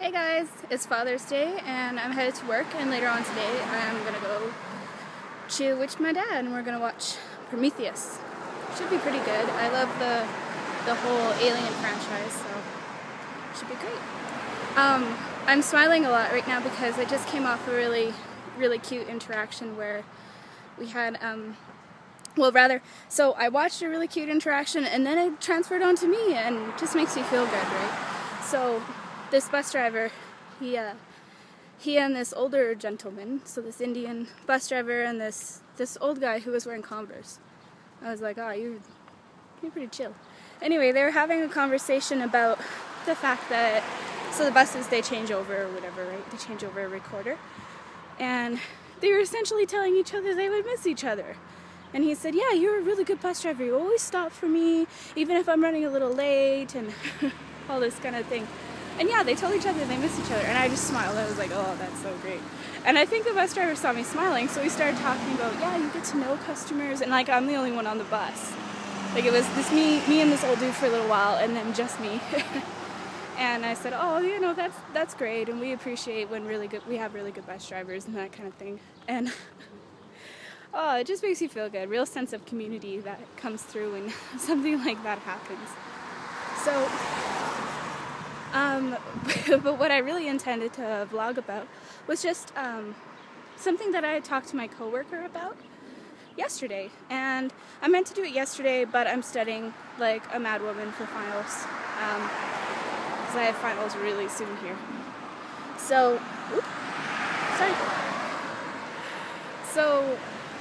Hey guys, it's Father's Day and I'm headed to work, and later on today I'm gonna go chill with my dad and we're gonna watch Prometheus. Should be pretty good. I love the whole Alien franchise, so should be great. I'm smiling a lot right now because I just came off a really cute interaction where we had so I watched a really cute interaction and then it transferred onto me and it just makes you feel good, right? So this bus driver, he and this older gentleman, so this Indian bus driver and this old guy who was wearing Converse. I was like, oh, you're pretty chill. Anyway, they were having a conversation about the fact that, so the buses, they change over or whatever, right? They change over every quarter. And they were essentially telling each other they would miss each other. And he said, yeah, you're a really good bus driver. You always stop for me, even if I'm running a little late, and all this kind of thing. And yeah, they told each other they miss each other, and I just smiled. I was like, oh, that's so great. And I think the bus driver saw me smiling, so we started talking about, yeah, you get to know customers, and like I'm the only one on the bus. Like it was this me and this old dude for a little while, and then just me. And I said, oh, you know, that's great, and we appreciate when we have really good bus drivers and that kind of thing. And oh, it just makes you feel good. Real sense of community that comes through when something like that happens. So, but what I really intended to vlog about was just something that I had talked to my coworker about yesterday. And I meant to do it yesterday, but I'm studying like a mad woman for finals. Because I have finals really soon here. So, sorry. So,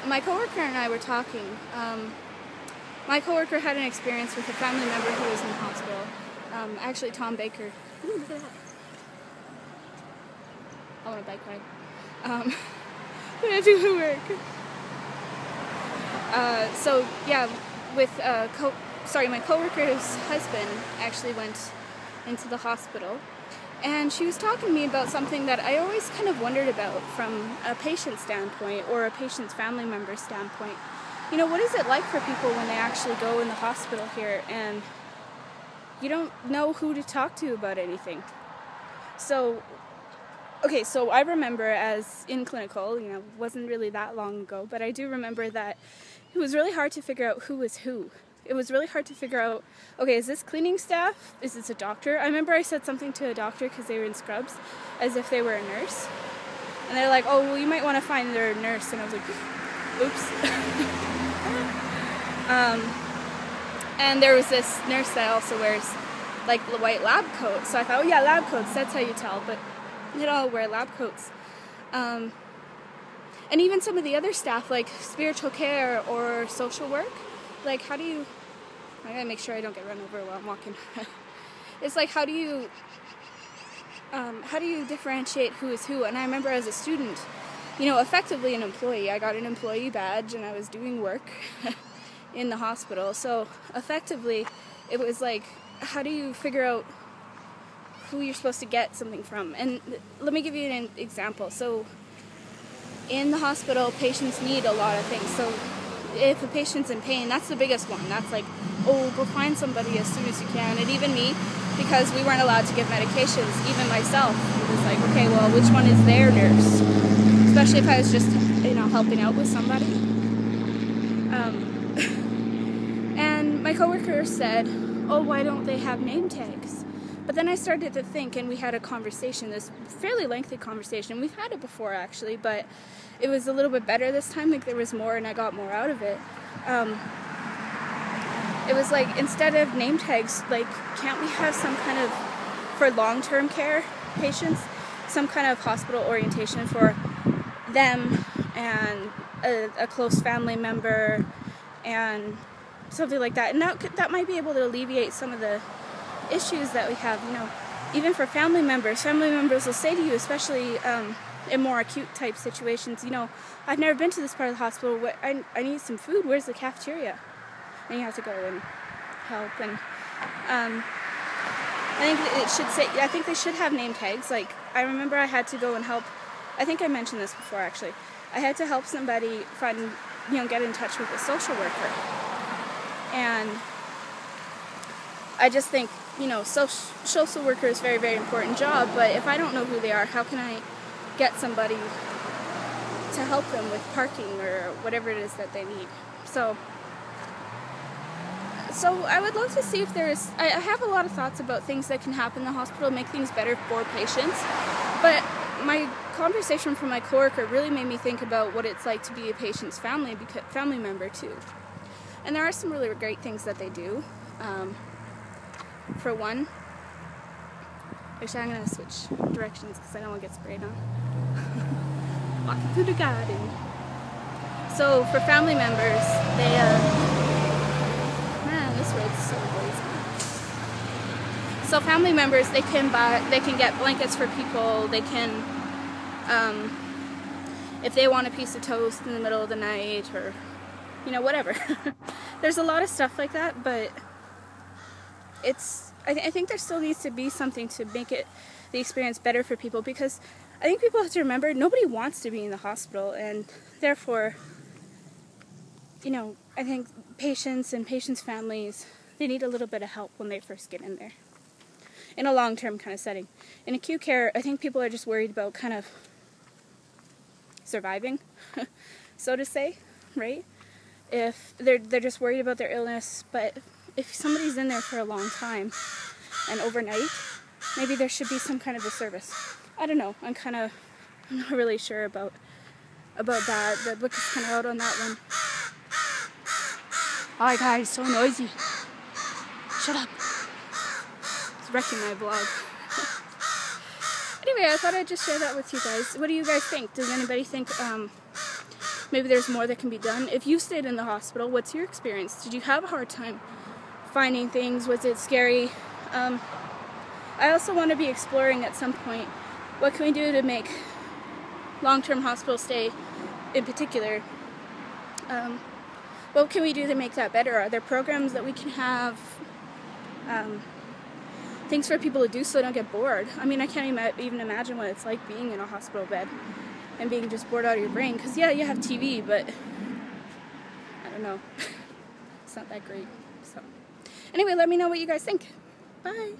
my coworker and I were talking. My coworker had an experience with a family member who was in the hospital. Actually, Tom Baker. Ooh, look at that. I want a bike ride. But I do work. So yeah, with my coworker's husband actually went into the hospital, and she was talking to me about something that I always kind of wondered about from a patient standpoint or a patient's family member standpoint. You know, what is it like for people when they actually go in the hospital here and you don't know who to talk to about anything? So, okay, so I remember as in clinical, you know, it wasn't really that long ago, but I do remember that it was really hard to figure out who was who. It was really hard to figure out, okay, is this cleaning staff? Is this a doctor? I remember I said something to a doctor because they were in scrubs, as if they were a nurse. And they're like, oh, well, you might want to find their nurse. And I was like, oops. And there was this nurse that also wears like the white lab coat. So I thought, oh yeah, lab coats, that's how you tell. But they don't all wear lab coats. And even some of the other staff, like spiritual care or social work, like how do you, I gotta make sure I don't get run over while I'm walking. It's like, how do you differentiate who is who? And I remember as a student, you know, effectively an employee, I got an employee badge and I was doing work in the hospital. So effectively, it was like, how do you figure out who you're supposed to get something from? And let me give you an example. So in the hospital, patients need a lot of things. So if a patient's in pain, that's the biggest one. That's like, oh, go find somebody as soon as you can. And even me, because we weren't allowed to give medications, even myself, it was like, okay, well, which one is their nurse? Especially if I was just, you know, helping out with somebody. And my coworker said, oh, why don't they have name tags? But then I started to think, and we had a conversation, this fairly lengthy conversation. We've had it before, actually, but it was a little bit better this time. Like, there was more, and I got more out of it. It was like, instead of name tags, like, can't we have some kind of, for long-term care patients, some kind of hospital orientation for them and a close family member and something like that? And that might be able to alleviate some of the issues that we have, you know, even for family members. Family members will say to you, especially in more acute type situations, you know, I've never been to this part of the hospital. I need some food. Where's the cafeteria? And you have to go and help. And I think they should have name tags. Like, I remember I had to go and help. I think I mentioned this before, actually. I had to help somebody find, you know, get in touch with a social worker. And I just think, you know, social worker is a very, very important job, but if I don't know who they are, how can I get somebody to help them with parking or whatever it is that they need? So I would love to see if there's, I have a lot of thoughts about things that can happen in the hospital, make things better for patients, but my conversation from my coworker really made me think about what it's like to be a patient's family member too. And there are some really great things that they do. For one, actually I'm going to switch directions because I don't want to get sprayed on. Walking through the garden. So for family members, they, man, this road's so blazing. So family members, they can get blankets for people, they can, if they want a piece of toast in the middle of the night, or, you know, whatever. There's a lot of stuff like that, but I think there still needs to be something to make the experience better for people, because I think people have to remember nobody wants to be in the hospital, and therefore, you know, I think patients and patients' families, they need a little bit of help when they first get in there, in a long-term kind of setting. In acute care, I think people are just worried about kind of surviving, so to say, right? If they're just worried about their illness, but if somebody's in there for a long time and overnight, maybe there should be some kind of a service. I don't know. I'm not really sure about that. The book is kind of out on that one. Oh, guys, so noisy. Shut up. It's wrecking my vlog. Anyway, I thought I'd just share that with you guys. What do you guys think? Does anybody think maybe there's more that can be done? If you stayed in the hospital, what's your experience? Did you have a hard time finding things? Was it scary? I also want to be exploring at some point, what can we do to make long-term hospital stay in particular, what can we do to make that better? Are there programs that we can have, things for people to do so they don't get bored? I mean, I can't even imagine what it's like being in a hospital bed and being just bored out of your brain, because yeah, you have TV, but I don't know, it's not that great. So anyway, let me know what you guys think. Bye.